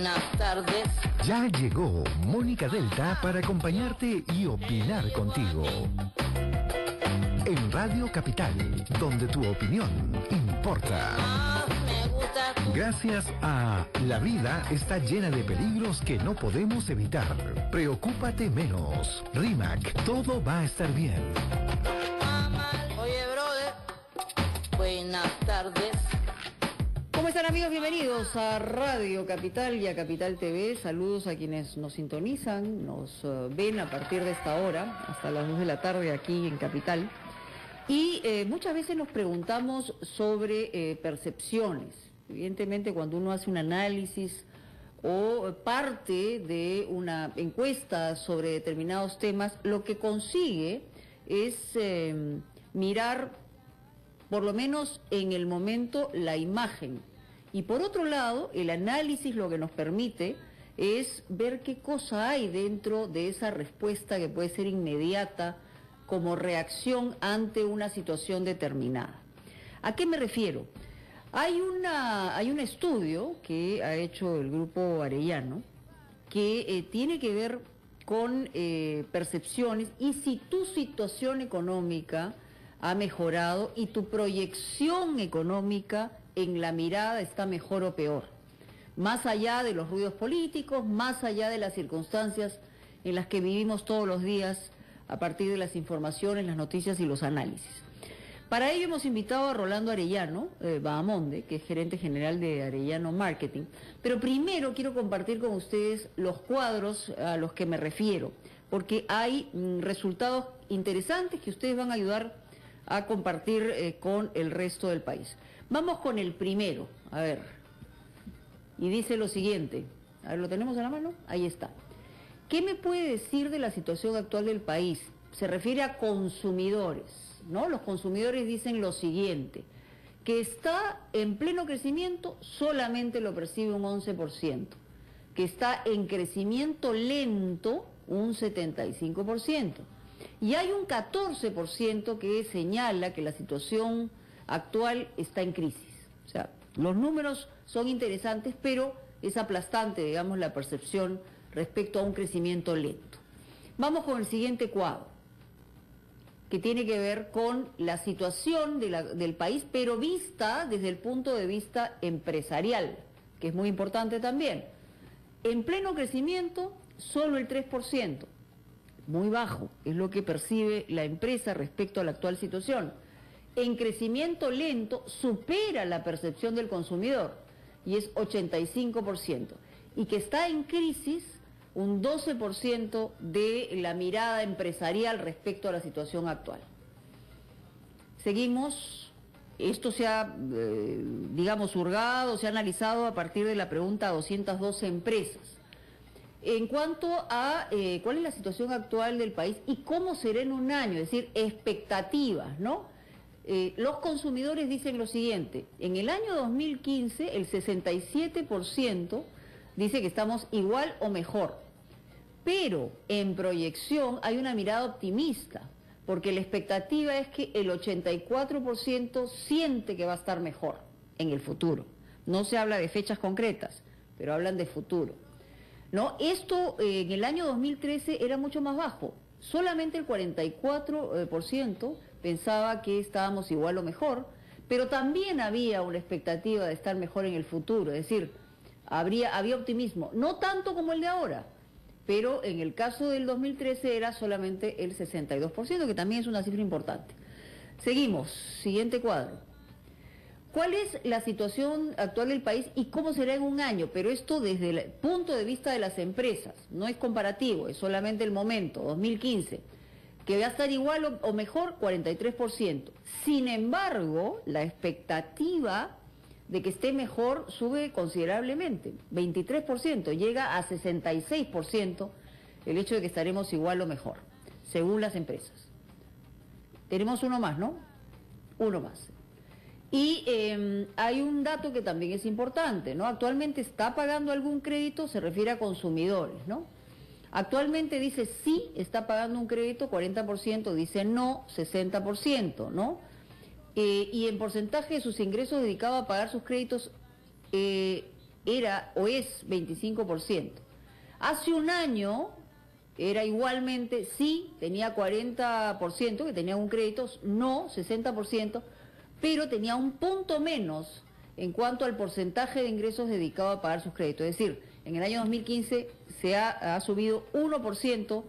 Buenas tardes. Ya llegó Mónica Delta para acompañarte y opinar contigo. En Radio Capital, donde tu opinión importa. Gracias a La vida está llena de peligros que no podemos evitar. Preocúpate menos. Rimac, todo va a estar bien. Oye, brother. Buenas tardes. ¿Cómo están, amigos? Bienvenidos a Radio Capital y a Capital TV. Saludos a quienes nos sintonizan, nos ven a partir de esta hora, hasta las 2 de la tarde aquí en Capital. Y muchas veces nos preguntamos sobre percepciones. Evidentemente, cuando uno hace un análisis o parte de una encuesta sobre determinados temas, lo que consigue es mirar, por lo menos en el momento, la imagen. Y por otro lado, el análisis lo que nos permite es ver qué cosa hay dentro de esa respuesta que puede ser inmediata como reacción ante una situación determinada. ¿A qué me refiero? Hay un estudio que ha hecho el Grupo Arellano que tiene que ver con percepciones y si tu situación económica ha mejorado y tu proyección económica en la mirada está mejor o peor. Más allá de los ruidos políticos, más allá de las circunstancias en las que vivimos todos los días a partir de las informaciones, las noticias y los análisis. Para ello hemos invitado a Rolando Arellano Bahamonde, que es gerente general de Arellano Marketing. Pero primero quiero compartir con ustedes los cuadros a los que me refiero, porque hay resultados interesantes que ustedes van a ayudar a compartir con el resto del país. Vamos con el primero, a ver, y dice lo siguiente, a ver, ¿lo tenemos a la mano? Ahí está. ¿Qué me puede decir de la situación actual del país? Se refiere a consumidores, ¿no? Los consumidores dicen lo siguiente, que está en pleno crecimiento, solamente lo percibe un 11%, que está en crecimiento lento, un 75%, y hay un 14% que señala que la situación actual está en crisis. O sea, los números son interesantes, pero es aplastante, digamos, la percepción respecto a un crecimiento lento. Vamos con el siguiente cuadro, que tiene que ver con la situación del país, pero vista desde el punto de vista empresarial, que es muy importante también. En pleno crecimiento, solo el 3%, muy bajo, es lo que percibe la empresa respecto a la actual situación. En crecimiento lento, supera la percepción del consumidor, y es 85%, y que está en crisis, un 12% de la mirada empresarial respecto a la situación actual. Seguimos, esto se ha, digamos, hurgado, se ha analizado a partir de la pregunta a 212 empresas. En cuanto a cuál es la situación actual del país y cómo será en un año, es decir, expectativas, ¿no? Los consumidores dicen lo siguiente, en el año 2015 el 67% dice que estamos igual o mejor, pero en proyección hay una mirada optimista, porque la expectativa es que el 84% siente que va a estar mejor en el futuro. No se habla de fechas concretas, pero hablan de futuro, ¿no? Esto en el año 2013 era mucho más bajo, solamente el 44% pensaba que estábamos igual o mejor, pero también había una expectativa de estar mejor en el futuro, es decir, había optimismo, no tanto como el de ahora, pero en el caso del 2013 era solamente el 62%, que también es una cifra importante. Seguimos, siguiente cuadro. ¿Cuál es la situación actual del país y cómo será en un año? Pero esto desde el punto de vista de las empresas, no es comparativo, es solamente el momento, 2015, que va a estar igual o mejor, 43%. Sin embargo, la expectativa de que esté mejor sube considerablemente, 23%, llega a 66% el hecho de que estaremos igual o mejor, según las empresas. Tenemos uno más, ¿no? Uno más. Y hay un dato que también es importante, ¿no? Actualmente está pagando algún crédito, se refiere a consumidores, ¿no? Actualmente dice sí, está pagando un crédito, 40%, dice no, 60%, ¿no? Y en porcentaje de sus ingresos dedicados a pagar sus créditos, era o es 25%. Hace un año era igualmente, sí, tenía 40%, que tenía un crédito, no, 60%, pero tenía un punto menos en cuanto al porcentaje de ingresos dedicado a pagar sus créditos. Es decir, en el año 2015 se ha subido 1%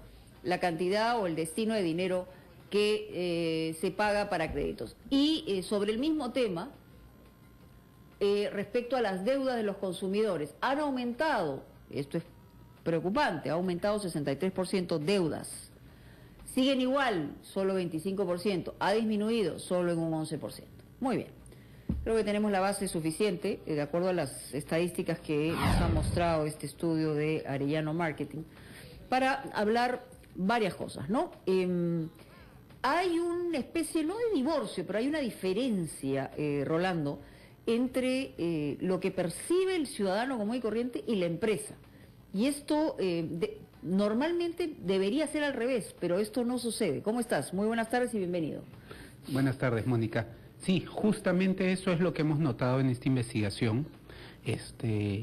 la cantidad o el destino de dinero que se paga para créditos. Y sobre el mismo tema, respecto a las deudas de los consumidores, han aumentado, esto es preocupante, ha aumentado 63% deudas. Siguen igual, solo 25%, ha disminuido solo en un 11%. Muy bien. Creo que tenemos la base suficiente, de acuerdo a las estadísticas que nos ha mostrado este estudio de Arellano Marketing, para hablar varias cosas, ¿no? Hay una especie, no de divorcio, pero hay una diferencia, Rolando, entre lo que percibe el ciudadano común y corriente y la empresa. Y esto normalmente debería ser al revés, pero esto no sucede. ¿Cómo estás? Muy buenas tardes y bienvenido. Buenas tardes, Mónica. Sí, justamente eso es lo que hemos notado en esta investigación.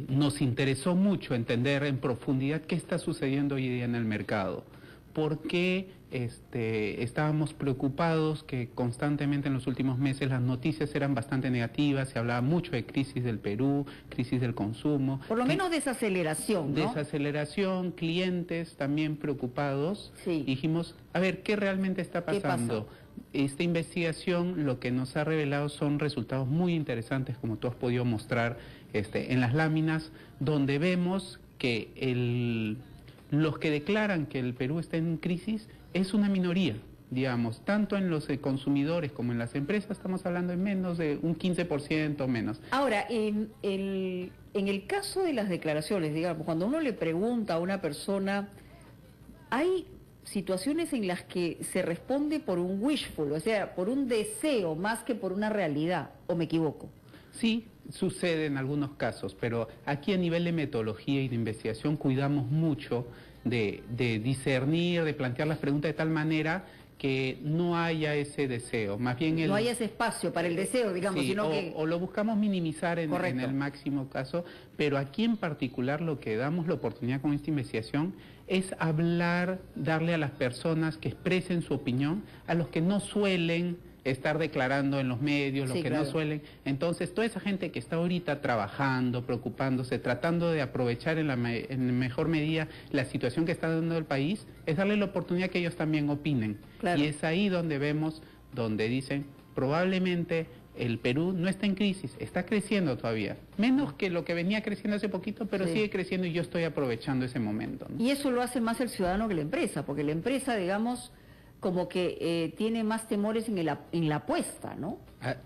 Nos interesó mucho entender en profundidad qué está sucediendo hoy día en el mercado. ¿Por qué estábamos preocupados que constantemente en los últimos meses las noticias eran bastante negativas? Se hablaba mucho de crisis del Perú, crisis del consumo. Por lo menos desaceleración, ¿no? Desaceleración, clientes también preocupados. Sí. Dijimos, a ver, ¿qué realmente está pasando? Esta investigación lo que nos ha revelado son resultados muy interesantes, como tú has podido mostrar en las láminas, donde vemos que los que declaran que el Perú está en crisis es una minoría, digamos, tanto en los consumidores como en las empresas, estamos hablando de menos de un 15% menos. Ahora, en el caso de las declaraciones, digamos, cuando uno le pregunta a una persona, hay situaciones en las que se responde por un wishful, o sea, por un deseo más que por una realidad, ¿o me equivoco? Sí, sucede en algunos casos, pero aquí a nivel de metodología y de investigación cuidamos mucho de discernir, de plantear las preguntas de tal manera que no haya ese deseo, más bien no haya ese espacio para el deseo, digamos, sí, sino que... o lo buscamos minimizar en el máximo caso, pero aquí en particular lo que damos la oportunidad con esta investigación es hablar, darle a las personas que expresen su opinión, a los que no suelen estar declarando en los medios, los sí, que claro. no suelen. Entonces, toda esa gente que está ahorita trabajando, preocupándose, tratando de aprovechar en mejor medida la situación que está dando el país, es darle la oportunidad que ellos también opinen. Claro. Y es ahí donde vemos, donde dicen, probablemente el Perú no está en crisis, está creciendo todavía. Menos que lo que venía creciendo hace poquito, pero sí, sigue creciendo y yo estoy aprovechando ese momento, ¿no? Y eso lo hace más el ciudadano que la empresa, porque la empresa, digamos, como que tiene más temores en la apuesta, ¿no?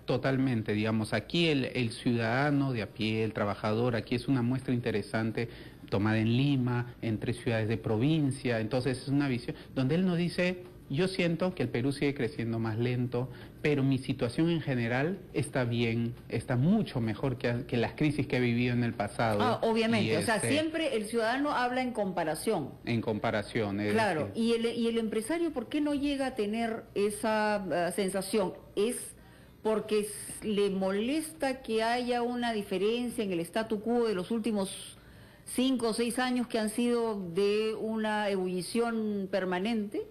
Totalmente, digamos, aquí el ciudadano de a pie, el trabajador, aquí es una muestra interesante tomada en Lima, en 3 ciudades de provincia, entonces es una visión donde él nos dice, yo siento que el Perú sigue creciendo más lento, pero mi situación en general está bien, está mucho mejor que las crisis que he vivido en el pasado. Ah, obviamente, o sea, siempre el ciudadano habla en comparación. En comparación. Claro, y el empresario, ¿por qué no llega a tener esa sensación? ¿Es porque le molesta que haya una diferencia en el statu quo de los últimos 5 o 6 años que han sido de una ebullición permanente?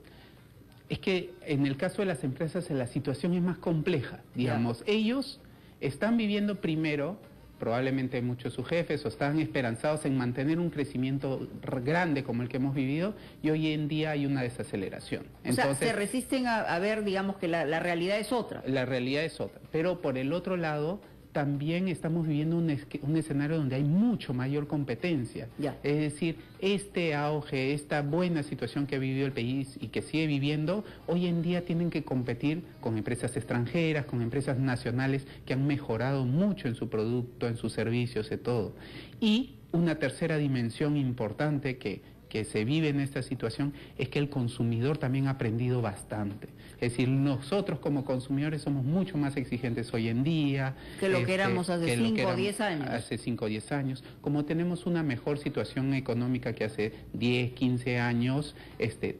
Es que en el caso de las empresas la situación es más compleja, digamos. Yeah. Ellos están viviendo primero, probablemente muchos de sus jefes, o están esperanzados en mantener un crecimiento grande como el que hemos vivido, y hoy en día hay una desaceleración. Entonces, se resisten a ver, digamos, que la realidad es otra. La realidad es otra, pero por el otro lado también estamos viviendo un escenario donde hay mucho mayor competencia. Ya. Es decir, este auge, esta buena situación que ha vivido el país y que sigue viviendo, hoy en día tienen que competir con empresas extranjeras, con empresas nacionales que han mejorado mucho en su producto, en sus servicios, de todo. Y una tercera dimensión importante que se vive en esta situación es que el consumidor también ha aprendido bastante. Es decir, nosotros como consumidores somos mucho más exigentes hoy en día. Que lo que éramos hace 5 o 10 años. Hace 5 o 10 años. Como tenemos una mejor situación económica que hace 10, 15 años,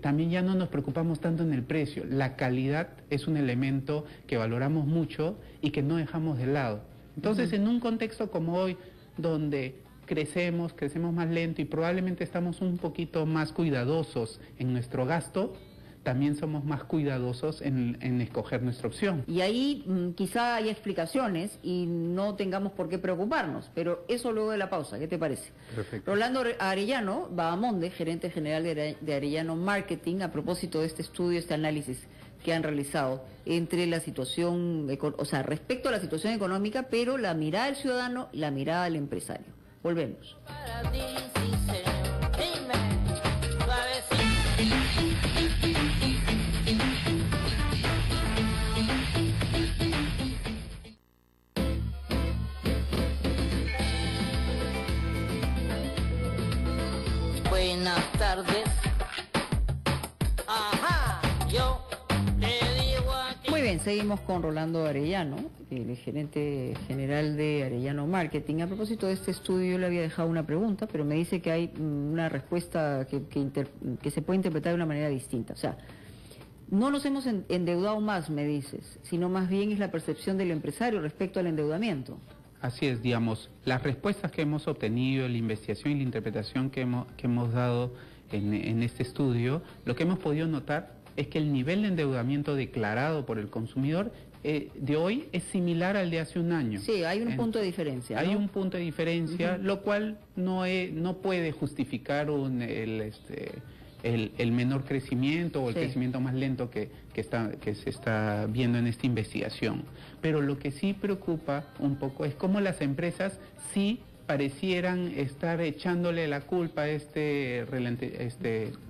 también ya no nos preocupamos tanto en el precio. La calidad es un elemento que valoramos mucho y que no dejamos de lado. Entonces, en un contexto como hoy, donde crecemos más lento y probablemente estamos un poquito más cuidadosos en nuestro gasto, también somos más cuidadosos en escoger nuestra opción. Y ahí quizá hay explicaciones y no tengamos por qué preocuparnos, pero eso luego de la pausa, ¿qué te parece? Perfecto. Rolando Arellano Bahamonde, gerente general de Arellano Marketing, a propósito de este estudio, este análisis que han realizado entre la situación, o sea, respecto a la situación económica, pero la mirada del ciudadano y la mirada del empresario. Volvemos. Para ti, sí, señor. Dime, suavecito. Buenas tardes. Ajá, yo te digo aquí. Muy bien, seguimos con Rolando Arellano, el gerente general de Arellano Marketing. A propósito de este estudio, yo le había dejado una pregunta, pero me dice que hay una respuesta que se puede interpretar de una manera distinta. O sea, no nos hemos endeudado más, me dices, sino más bien es la percepción del empresario respecto al endeudamiento. Así es, digamos, las respuestas que hemos obtenido, la investigación y la interpretación que hemos dado en este estudio, lo que hemos podido notar es que el nivel de endeudamiento declarado por el consumidor de hoy es similar al de hace un año. Sí, hay un punto de diferencia, ¿no? Hay un punto de diferencia, lo cual no puede justificar el menor crecimiento o el crecimiento más lento que se está viendo en esta investigación. Pero lo que sí preocupa un poco es cómo las empresas sí parecieran estar echándole la culpa a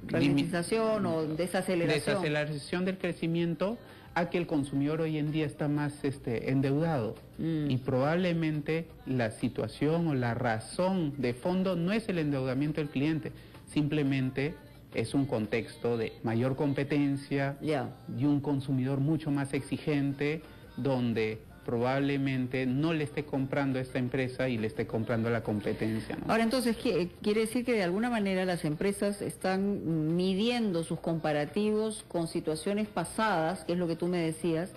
ralentización o desaceleración del crecimiento a que el consumidor hoy en día está más endeudado. Y probablemente la situación o la razón de fondo no es el endeudamiento del cliente, simplemente es un contexto de mayor competencia y un consumidor mucho más exigente, donde probablemente no le esté comprando a esta empresa y le esté comprando a la competencia, ¿no? Ahora, entonces, quiere decir que de alguna manera las empresas están midiendo sus comparativos con situaciones pasadas, que es lo que tú me decías,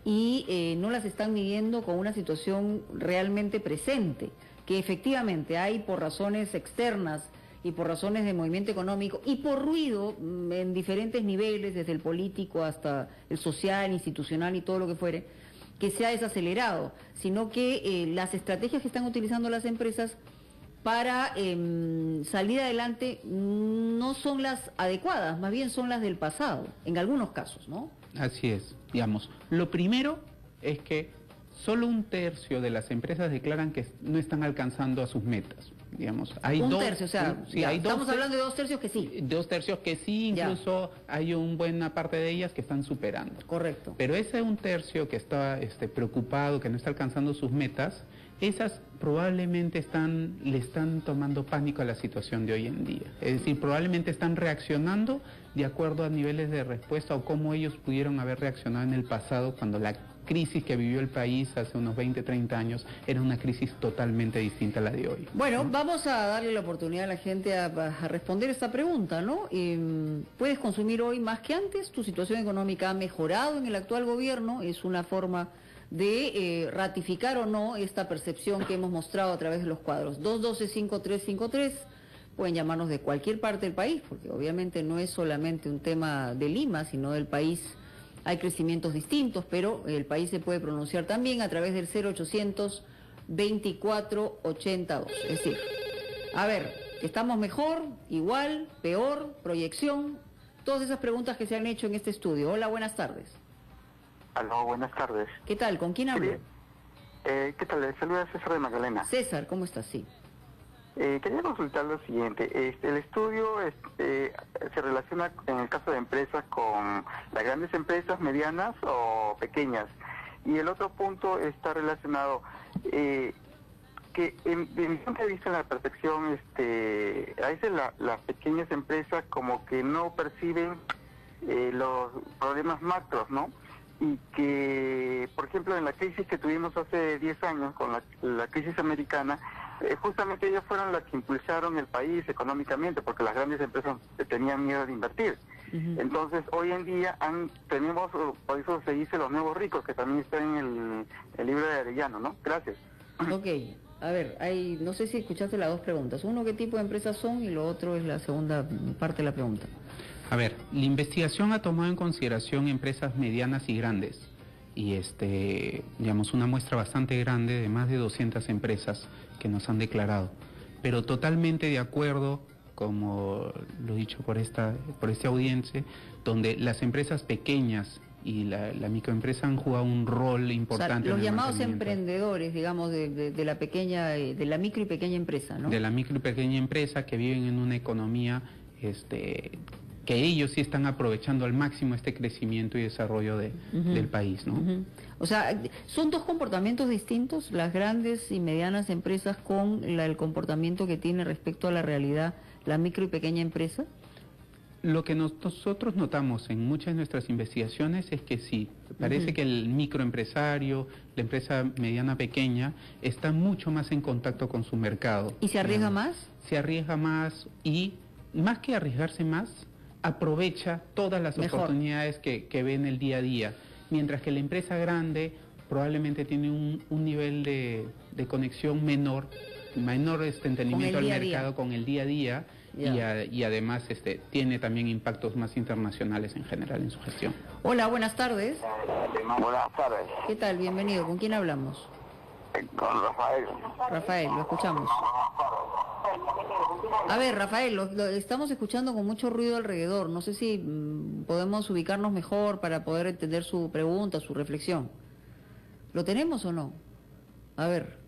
y no las están midiendo con una situación realmente presente, que efectivamente hay por razones externas y por razones de movimiento económico y por ruido en diferentes niveles, desde el político hasta el social, institucional y todo lo que fuere, que se ha desacelerado, sino que las estrategias que están utilizando las empresas para salir adelante no son las adecuadas, más bien son las del pasado, en algunos casos, ¿no? Así es, digamos. Lo primero es que solo 1/3 de las empresas declaran que no están alcanzando a sus metas. Digamos, hay un tercio, o sea, sí, hay estamos hablando de 2/3 que sí. 2/3 que sí, incluso hay una buena parte de ellas que están superando. Correcto. Pero ese 1/3 que está preocupado, que no está alcanzando sus metas, esas probablemente le están tomando pánico a la situación de hoy en día. Es decir, probablemente están reaccionando de acuerdo a niveles de respuesta o cómo ellos pudieron haber reaccionado en el pasado cuando la crisis que vivió el país hace unos 20, 30 años era una crisis totalmente distinta a la de hoy. Bueno, vamos a darle la oportunidad a la gente a responder esta pregunta, ¿no? ¿Puedes consumir hoy más que antes? ¿Tu situación económica ha mejorado en el actual gobierno? Es una forma de ratificar o no esta percepción que hemos mostrado a través de los cuadros. 212-5353, pueden llamarnos de cualquier parte del país, porque obviamente no es solamente un tema de Lima, sino del país. Hay crecimientos distintos, pero el país se puede pronunciar también a través del 0800 2482. Es decir, a ver, ¿estamos mejor, igual, peor, proyección? Todas esas preguntas que se han hecho en este estudio. Hola, buenas tardes. Aló, buenas tardes. ¿Qué tal? ¿Con quién hablo? ¿Qué tal? Les saluda César de Magdalena. César, ¿cómo estás? Sí. Quería consultar lo siguiente. El estudio se relaciona en el caso de empresas con las grandes empresas, medianas o pequeñas. Y el otro punto está relacionado que en mi punto de vista, en la percepción, a veces las pequeñas empresas como que no perciben los problemas macros, ¿no? Y que, por ejemplo, en la crisis que tuvimos hace 10 años, con la crisis americana, justamente ellos fueron las que impulsaron el país económicamente, porque las grandes empresas tenían miedo de invertir. Entonces, hoy en día tenemos, por eso se dice, los nuevos ricos, que también está en el libro de Arellano, ¿no? Gracias. Ok. A ver, no sé si escuchaste las dos preguntas. Uno, ¿qué tipo de empresas son? Y lo otro es la segunda parte de la pregunta. A ver, la investigación ha tomado en consideración empresas medianas y grandes. Y digamos, una muestra bastante grande de más de 200 empresas que nos han declarado. Pero totalmente de acuerdo, como lo he dicho por esta audiencia, donde las empresas pequeñas y la microempresa han jugado un rol importante. O sea, los en el llamados mantenimiento. emprendedores, digamos, de la pequeña, de la micro y pequeña empresa, ¿no? De la micro y pequeña empresa que viven en una economía, que ellos sí están aprovechando al máximo este crecimiento y desarrollo del país, ¿no? O sea, son dos comportamientos distintos, las grandes y medianas empresas con el comportamiento que tiene respecto a la realidad la micro y pequeña empresa. Lo que nosotros notamos en muchas de nuestras investigaciones es que sí, parece que el microempresario, la empresa mediana pequeña, está mucho más en contacto con su mercado. ¿Y se arriesga más? Se arriesga más y, más que arriesgarse más, aprovecha todas las oportunidades que ve en el día a día. Mientras que la empresa grande probablemente tiene un nivel de conexión menor entendimiento al mercado con el día a día. Y además tiene también impactos más internacionales en general en su gestión. Hola, buenas tardes. Buenas tardes. ¿Qué tal? Bienvenido. ¿Con quién hablamos? Con Rafael. Rafael, lo escuchamos. A ver, Rafael, lo estamos escuchando con mucho ruido alrededor. No sé si podemos ubicarnos mejor para poder entender su pregunta, su reflexión. ¿Lo tenemos o no? A ver.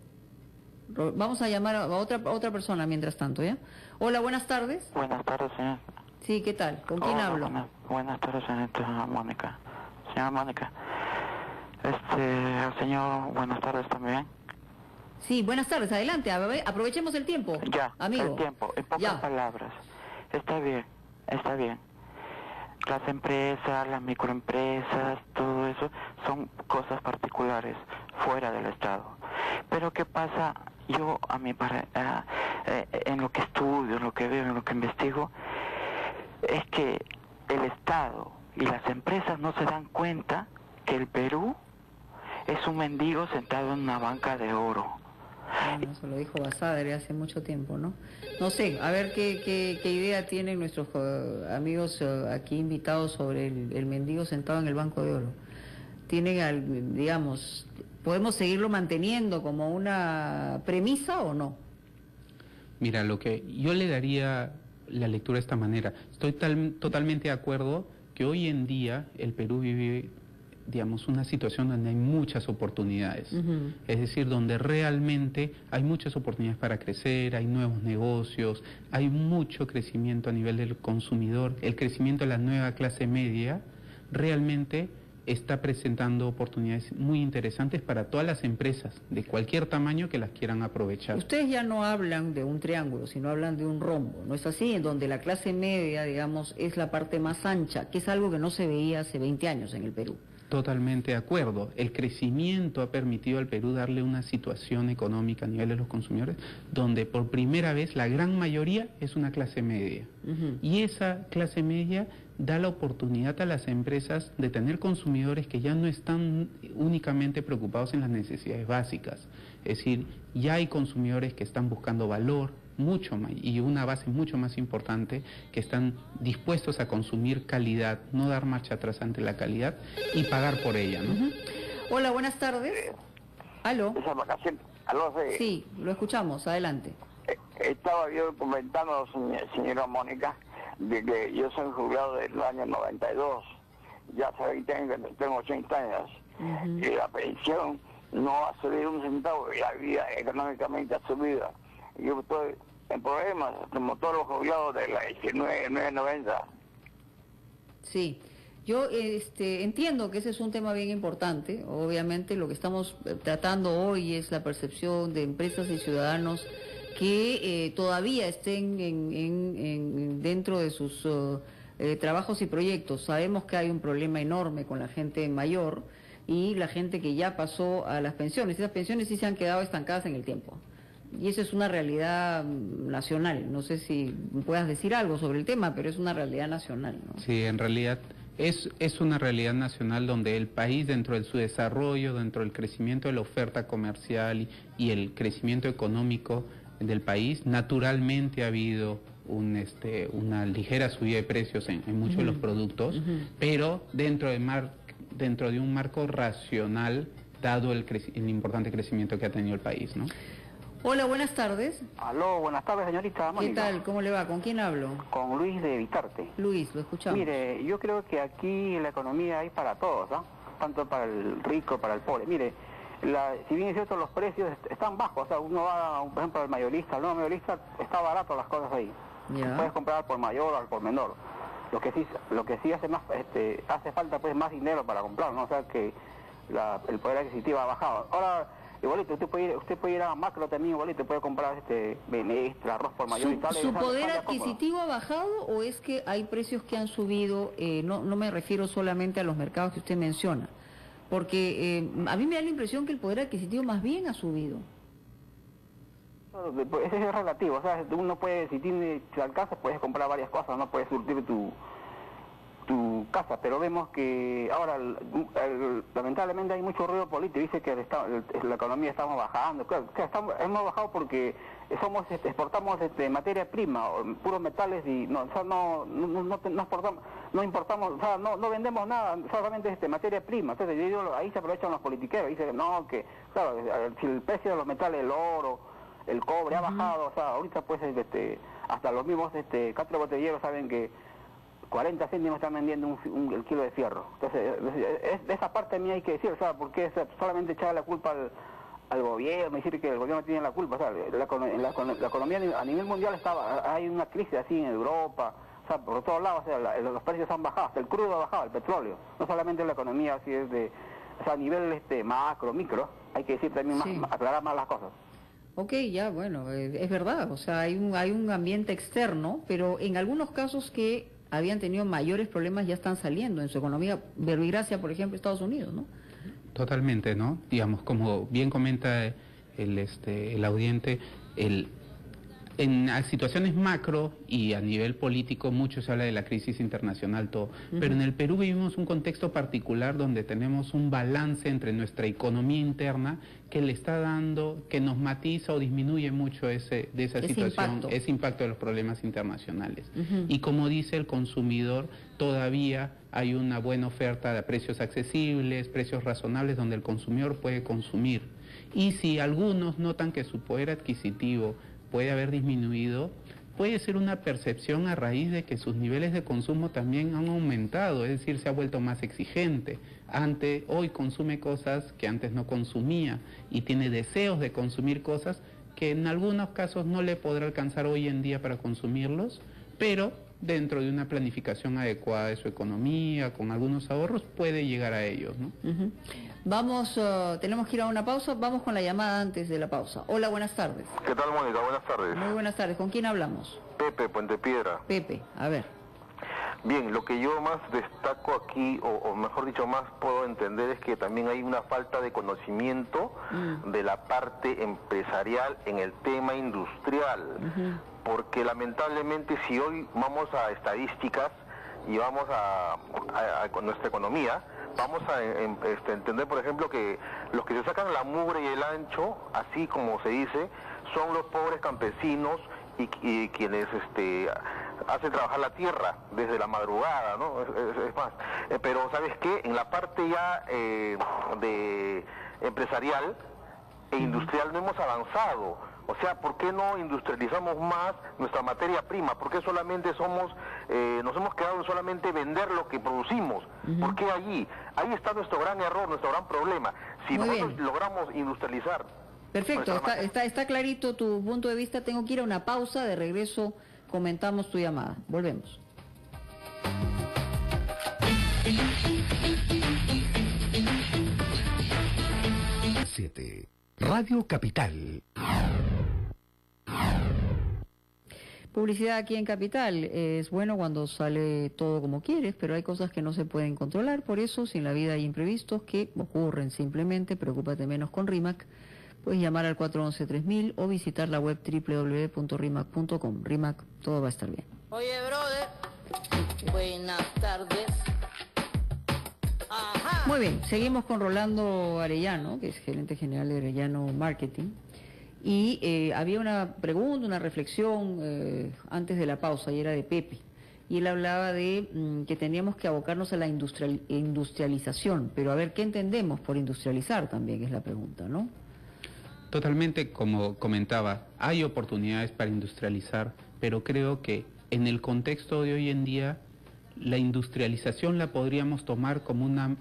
Vamos a llamar a otra persona mientras tanto, ¿ya? Hola, buenas tardes. Buenas tardes, señor. Sí, ¿qué tal? ¿Con quién hablo? Buenas tardes, señora Mónica. Señora Mónica, al señor, buenas tardes también. Sí, buenas tardes, adelante, aprovechemos el tiempo. Ya, amigo. el tiempo, en pocas palabras. Está bien, está bien. Las empresas, las microempresas, todo eso son cosas particulares, fuera del Estado. Pero ¿qué pasa? Yo, en lo que estudio, en lo que veo, en lo que investigo, es que el Estado y las empresas no se dan cuenta que el Perú es un mendigo sentado en una banca de oro. Bueno, eso lo dijo Basadre hace mucho tiempo, ¿no? No sé, a ver qué idea tienen nuestros amigos aquí invitados sobre el mendigo sentado en el banco de oro. ¿Tienen, digamos, podemos seguirlo manteniendo como una premisa o no? Mira, lo que yo le daría la lectura de esta manera. Estoy totalmente de acuerdo que hoy en día el Perú vive, digamos, una situación donde hay muchas oportunidades. Es decir, donde realmente hay muchas oportunidades para crecer, hay nuevos negocios, hay mucho crecimiento a nivel del consumidor. El crecimiento de la nueva clase media realmente está presentando oportunidades muy interesantes para todas las empresas de cualquier tamaño que las quieran aprovechar. Ustedes ya no hablan de un triángulo, sino hablan de un rombo, ¿no es así? En donde la clase media, digamos, es la parte más ancha, que es algo que no se veía hace 20 años en el Perú. Totalmente de acuerdo. El crecimiento ha permitido al Perú darle una situación económica a nivel de los consumidores donde por primera vez la gran mayoría es una clase media. Y esa clase media da la oportunidad a las empresas de tener consumidores que ya no están únicamente preocupados en las necesidades básicas. Es decir, ya hay consumidores que están buscando valor, mucho más, y una base mucho más importante, que están dispuestos a consumir calidad, no dar marcha atrás ante la calidad y pagar por ella, ¿no? Hola, buenas tardes. ¿Aló? Esa vacación, aló, Sí, lo escuchamos, adelante. Estaba yo comentando, señora Mónica, de que yo soy jubilado del año 92, ya hace 20 años que tengo 80 años, y la pensión no ha subido un centavo, y la vida económicamente ha subido. Yo estoy en problemas, como todos los jubilados de la 1990. Sí, yo entiendo que ese es un tema bien importante. Obviamente lo que estamos tratando hoy es la percepción de empresas y ciudadanos que todavía estén dentro de sus trabajos y proyectos. Sabemos que hay un problema enorme con la gente mayor y la gente que ya pasó a las pensiones. Esas pensiones sí se han quedado estancadas en el tiempo. Y eso es una realidad nacional. No sé si puedas decir algo sobre el tema, pero es una realidad nacional, ¿no? Sí, en realidad Es una realidad nacional donde el país, dentro de su desarrollo, dentro del crecimiento de la oferta comercial y el crecimiento económico del país, naturalmente ha habido una ligera subida de precios en muchos de los productos, pero dentro de un marco racional, dado el importante crecimiento que ha tenido el país, ¿no? Hola, buenas tardes. Aló, buenas tardes, señorita ¿Qué Mónica. tal? ¿Cómo le va? ¿Con quién hablo? Con Luis de Vitarte. Luis, lo escuchamos. Mire, yo creo que aquí la economía hay para todos, ¿ah? Tanto para el rico, para el pobre. Mire, si bien es cierto, los precios están bajos. O sea, uno va, por ejemplo, al mayorista. El mayorista está barato las cosas ahí. Ya. Puedes comprar por mayor o al por menor. Lo que sí hace más, hace falta pues más dinero para comprar, ¿no? O sea que el poder adquisitivo ha bajado. Ahora, igualito, usted puede ir a Macro también, igualito, puede comprar arroz por mayor y tal. ¿Su poder adquisitivo ha bajado o es que hay precios que han subido? No me refiero solamente a los mercados que usted menciona, porque a mí me da la impresión que el poder adquisitivo más bien ha subido. Ese es relativo, o sea, uno puede, si alcanza, puedes comprar varias cosas, no puedes surtir tu casa, pero vemos que ahora lamentablemente hay mucho ruido político, dice que la economía estamos bajando, claro, hemos bajado porque exportamos materia prima, puros metales y no importamos, o sea, no vendemos nada, solamente materia prima. Entonces yo digo, ahí se aprovechan los politiqueros, dicen no, que claro, si el precio de los metales, el oro, el cobre ha bajado, o sea, ahorita pues hasta los mismos cátedros botelleros saben que 40 céntimos están vendiendo el kilo de fierro. Entonces, de esa parte a mí hay que decir, o sea, porque solamente echar la culpa al gobierno, decir que el gobierno tiene la culpa. O sea, la economía a nivel mundial hay una crisis así en Europa, o sea, por todos lados, o sea, los precios han bajado, hasta el crudo ha bajado, el petróleo. No solamente la economía así es o sea, a nivel macro, micro, hay que decir también más, aclarar más las cosas. Ok, ya, bueno, es verdad, o sea, hay un ambiente externo, pero en algunos casos que habían tenido mayores problemas ya están saliendo en su economía, verbigracia, por ejemplo, Estados Unidos, ¿no? Totalmente, ¿no? Digamos, como bien comenta el audiente, en situaciones macro y a nivel político mucho se habla de la crisis internacional, todo, pero en el Perú vivimos un contexto particular donde tenemos un balance entre nuestra economía interna que le está dando, que nos matiza o disminuye mucho de esa situación, ese impacto de los problemas internacionales. Y como dice el consumidor, todavía hay una buena oferta de precios accesibles, precios razonables donde el consumidor puede consumir. Y si algunos notan que su poder adquisitivo puede haber disminuido, puede ser una percepción a raíz de que sus niveles de consumo también han aumentado, es decir, se ha vuelto más exigente. Hoy consume cosas que antes no consumía y tiene deseos de consumir cosas que en algunos casos no le podrá alcanzar hoy en día para consumirlos, pero dentro de una planificación adecuada de su economía, con algunos ahorros, puede llegar a ellos, ¿no? Vamos, tenemos que ir a una pausa, vamos con la llamada antes de la pausa. Hola, buenas tardes. ¿Qué tal, Mónica? Buenas tardes. Muy buenas tardes, ¿con quién hablamos? Pepe, Puente Piedra. Pepe, a ver. Bien, lo que yo más destaco aquí, o mejor dicho, más puedo entender es que también hay una falta de conocimiento de la parte empresarial en el tema industrial, porque lamentablemente si hoy vamos a estadísticas y vamos a nuestra economía, vamos a entender, por ejemplo, que los que se sacan la mugre y el ancho, así como se dice, son los pobres campesinos y quienes hacen trabajar la tierra desde la madrugada, ¿no? Es más, pero ¿sabes qué? En la parte ya de empresarial e industrial no hemos avanzado. O sea, ¿por qué no industrializamos más nuestra materia prima? ¿Por qué solamente nos hemos quedado en solamente vender lo que producimos? ¿Por qué allí? Ahí está nuestro gran error, nuestro gran problema. Si nosotros logramos industrializar... Perfecto, está clarito tu punto de vista. Tengo que ir a una pausa, de regreso comentamos tu llamada. Volvemos. Radio Capital. Publicidad aquí en Capital. Es bueno cuando sale todo como quieres, pero hay cosas que no se pueden controlar. Por eso, si en la vida hay imprevistos que ocurren simplemente, preocúpate menos con RIMAC. Puedes llamar al 411-3000 o visitar la web www.rimac.com. RIMAC, todo va a estar bien. Oye, brother, buenas tardes. Muy bien, seguimos con Rolando Arellano, que es gerente general de Arellano Marketing. Y había una pregunta, una reflexión antes de la pausa, y era de Pepe. Y él hablaba de que teníamos que abocarnos a la industrialización. Pero a ver, ¿qué entendemos por industrializar también? Es la pregunta, ¿no? Totalmente, como comentaba, hay oportunidades para industrializar, pero creo que en el contexto de hoy en día, la industrialización la podríamos tomar como una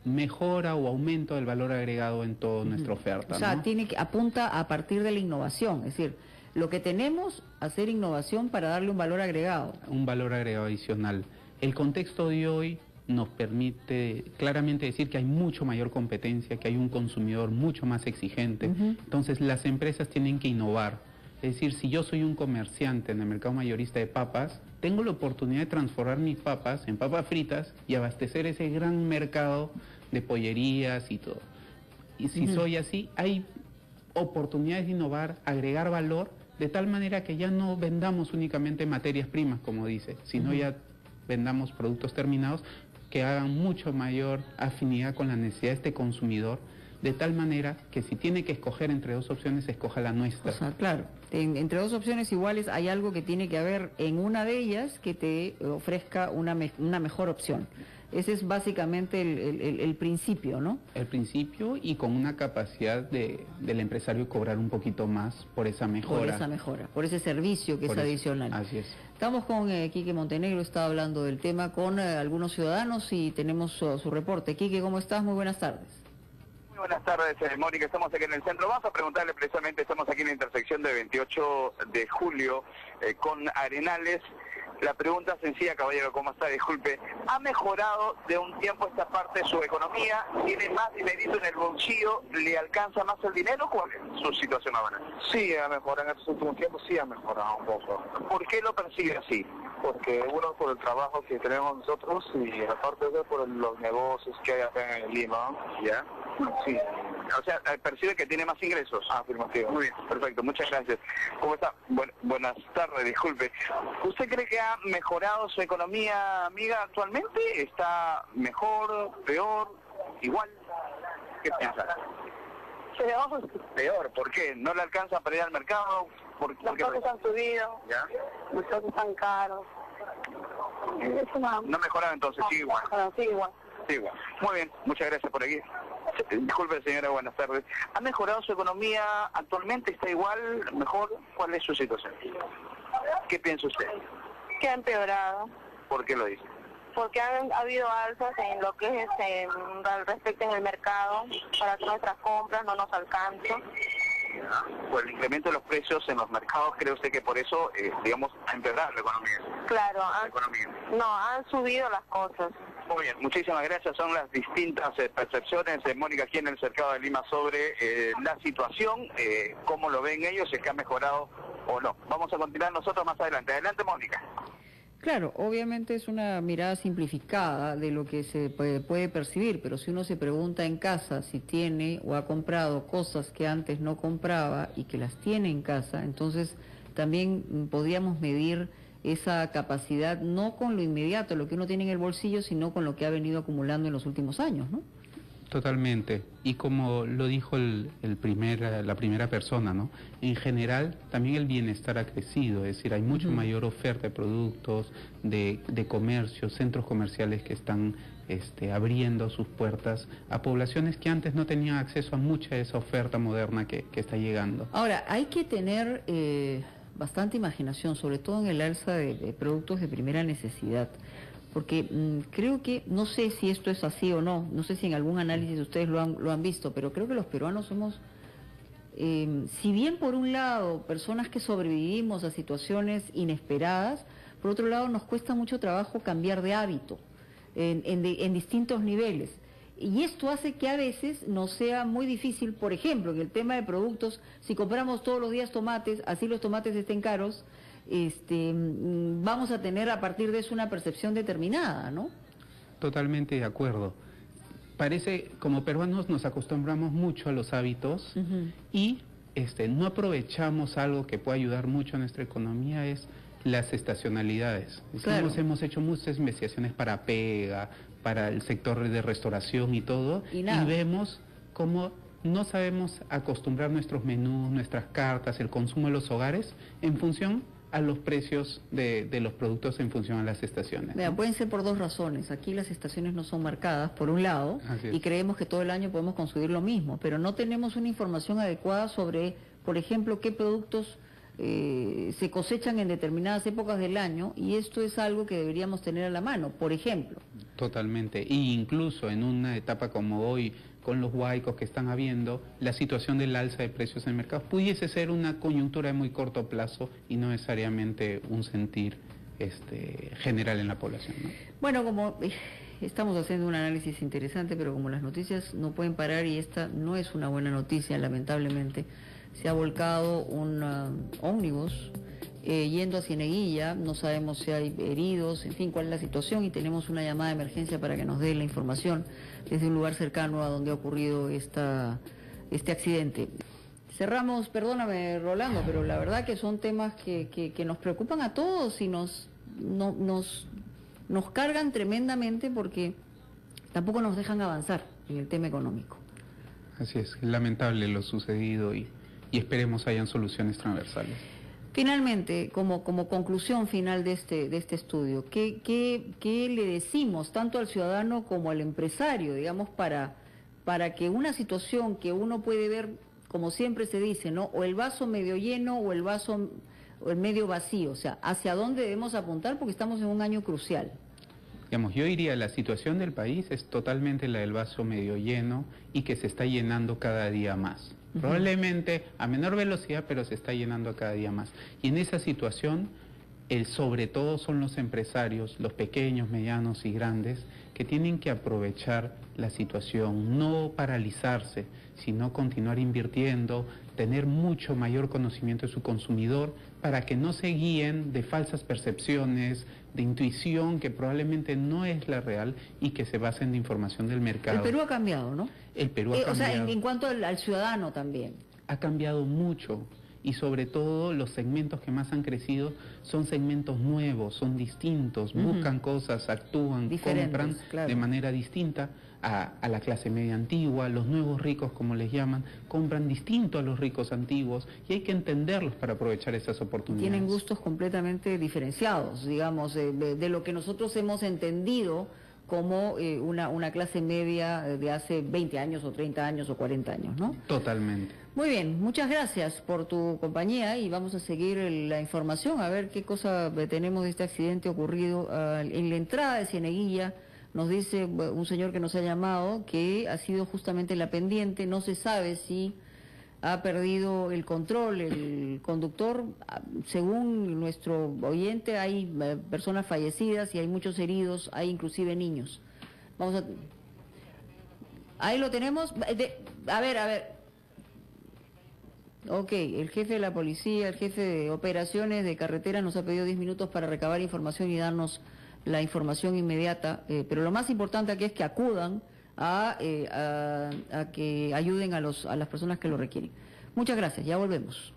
mejora o aumento del valor agregado en toda nuestra oferta. O sea, ¿no? apunta a partir de la innovación, es decir, lo que tenemos, hacer innovación para darle un valor agregado. Un valor agregado adicional. El contexto de hoy nos permite claramente decir que hay mucho mayor competencia, que hay un consumidor mucho más exigente. Entonces las empresas tienen que innovar. Es decir, si yo soy un comerciante en el mercado mayorista de papas, tengo la oportunidad de transformar mis papas en papas fritas y abastecer ese gran mercado de pollerías y todo. Y si soy así, hay oportunidades de innovar, agregar valor, de tal manera que ya no vendamos únicamente materias primas, como dice, sino ya vendamos productos terminados que hagan mucho mayor afinidad con la necesidad de este consumidor, de tal manera que si tiene que escoger entre dos opciones, escoja la nuestra. O sea, claro, entre dos opciones iguales hay algo que tiene que haber en una de ellas que te ofrezca una mejor opción. Ese es básicamente el principio, ¿no? El principio, y con una capacidad del empresario cobrar un poquito más por esa mejora. Por esa mejora, por ese servicio que es adicional. Así es. Estamos con Quique Montenegro, está hablando del tema con algunos ciudadanos y tenemos su reporte. Quique, ¿cómo estás? Muy buenas tardes. Muy buenas tardes, Mónica. Estamos aquí en el centro. Vamos a preguntarle precisamente, estamos aquí en la intersección de 28 de julio con Arenales. La pregunta sencilla, caballero, ¿cómo está? Disculpe. ¿Ha mejorado de un tiempo esta parte su economía? ¿Tiene más dinerito en el bolsillo? ¿Le alcanza más el dinero? ¿Cuál es su situación ahora? Sí, ha mejorado en estos últimos tiempos, sí ha mejorado un poco. ¿Por qué lo percibe así? Porque uno por el trabajo que tenemos nosotros y aparte de eso por los negocios que hay acá en Lima. ¿Ya? Sí. O sea, percibe que tiene más ingresos. Afirmativo. Muy bien, perfecto, muchas gracias. ¿Cómo está? Buenas tardes, disculpe. ¿Usted cree que ha mejorado su economía, amiga, actualmente? ¿Está mejor, peor, igual? ¿Qué piensa? Peor, ¿por qué? ¿No le alcanza para ir al mercado? Los costos han subido, ¿Ya? los costos están caros. No mejorado entonces, sigue igual. Sí, igual. Sí, igual. Muy bien, muchas gracias por aquí. Disculpe, señora, buenas tardes. ¿Ha mejorado su economía actualmente? ¿Está igual? ¿Mejor? ¿Cuál es su situación? ¿Qué piensa usted? Que ha empeorado. ¿Por qué lo dice? Porque ha habido alzas en lo que es al respecto en el mercado, para que nuestras compras no nos alcancen. Por el incremento de los precios en los mercados, ¿cree usted que por eso, digamos, ha empeorado la economía? Claro, No, han subido las cosas. Muy bien, muchísimas gracias. Son las distintas percepciones, Mónica, aquí en el Cercado de Lima sobre la situación, cómo lo ven ellos, si es que ha mejorado o no. Vamos a continuar nosotros más adelante. Adelante, Mónica. Claro, obviamente es una mirada simplificada de lo que se puede percibir, pero si uno se pregunta en casa si tiene o ha comprado cosas que antes no compraba y que las tiene en casa, entonces también podríamos medir esa capacidad no con lo inmediato, lo que uno tiene en el bolsillo, sino con lo que ha venido acumulando en los últimos años, ¿no? Totalmente. Y como lo dijo la primera persona, ¿no? En general, también el bienestar ha crecido, es decir, hay mucho mayor oferta de productos, de comercio, centros comerciales que están abriendo sus puertas a poblaciones que antes no tenían acceso a mucha de esa oferta moderna que está llegando. Ahora, hay que tener bastante imaginación, sobre todo en el alza de productos de primera necesidad. Porque creo que, no sé si esto es así o no, no sé si en algún análisis ustedes lo han visto, pero creo que los peruanos somos, si bien por un lado personas que sobrevivimos a situaciones inesperadas, por otro lado nos cuesta mucho trabajo cambiar de hábito en distintos niveles. Y esto hace que a veces nos sea muy difícil, por ejemplo, en el tema de productos, si compramos todos los días tomates, así los tomates estén caros, vamos a tener a partir de eso una percepción determinada, ¿no? Totalmente de acuerdo. Parece, como peruanos nos acostumbramos mucho a los hábitos y no aprovechamos algo que puede ayudar mucho a nuestra economía, es las estacionalidades. Claro. Hemos hecho muchas investigaciones para pega, para el sector de restauración y todo, Y nada. vemos cómo no sabemos acostumbrar nuestros menús, nuestras cartas, el consumo de los hogares en función a los precios de los productos en función a las estaciones. Vean, ¿no? pueden ser por dos razones. Aquí las estaciones no son marcadas, por un lado, Así es. y creemos que todo el año podemos consumir lo mismo, pero no tenemos una información adecuada sobre, por ejemplo, qué productos se cosechan en determinadas épocas del año, y esto es algo que deberíamos tener a la mano. Por ejemplo, Totalmente. Y incluso en una etapa como hoy, con los huaicos que están habiendo, la situación del alza de precios en el mercado pudiese ser una coyuntura de muy corto plazo y no necesariamente un sentir general en la población, ¿no? bueno, como estamos haciendo un análisis interesante, pero como las noticias no pueden parar y esta no es una buena noticia, lamentablemente, se ha volcado un ómnibus yendo a Cieneguilla, no sabemos si hay heridos, en fin, cuál es la situación, y tenemos una llamada de emergencia para que nos dé la información desde un lugar cercano a donde ha ocurrido este accidente. Cerramos, perdóname Rolando, pero la verdad que son temas que nos preocupan a todos y nos cargan tremendamente porque tampoco nos dejan avanzar en el tema económico. Así es, lamentable lo sucedido y esperemos hayan soluciones transversales. Finalmente, como conclusión final de este estudio, ¿qué le decimos tanto al ciudadano como al empresario, digamos, para que una situación que uno puede ver, como siempre se dice, ¿no? O el vaso medio lleno o el medio vacío, o sea, hacia dónde debemos apuntar porque estamos en un año crucial? Digamos, yo diría la situación del país es totalmente la del vaso medio lleno y que se está llenando cada día más. Probablemente a menor velocidad, pero se está llenando cada día más. Y en esa situación, sobre todo son los empresarios, los pequeños, medianos y grandes, que tienen que aprovechar la situación, no paralizarse, sino continuar invirtiendo, tener mucho mayor conocimiento de su consumidor para que no se guíen de falsas percepciones, de intuición que probablemente no es la real y que se basen de información del mercado. El Perú ha cambiado, ¿no? El Perú ha cambiado. O sea, en cuanto al ciudadano también. Ha cambiado mucho y sobre todo los segmentos que más han crecido son segmentos nuevos, son distintos, buscan cosas, actúan, Diferentes, compran claro. de manera distinta a la clase media antigua, los nuevos ricos como les llaman, compran distinto a los ricos antiguos y hay que entenderlos para aprovechar esas oportunidades. Tienen gustos completamente diferenciados, digamos, de lo que nosotros hemos entendido como una clase media de hace 20 años o 30 años o 40 años, ¿no? Totalmente. Muy bien, muchas gracias por tu compañía y vamos a seguir la información, a ver qué cosa tenemos de este accidente ocurrido en la entrada de Cieneguilla. Nos dice un señor que nos ha llamado que ha sido justamente la pendiente, no se sabe si ha perdido el control el conductor. Según nuestro oyente hay personas fallecidas y hay muchos heridos, hay inclusive niños. Vamos a... Ahí lo tenemos. A ver. Ok, el jefe de la policía, el jefe de operaciones de carretera nos ha pedido 10 minutos para recabar información y darnos la información inmediata, pero lo más importante aquí es que acudan a que ayuden a las personas que lo requieren. Muchas gracias, ya volvemos.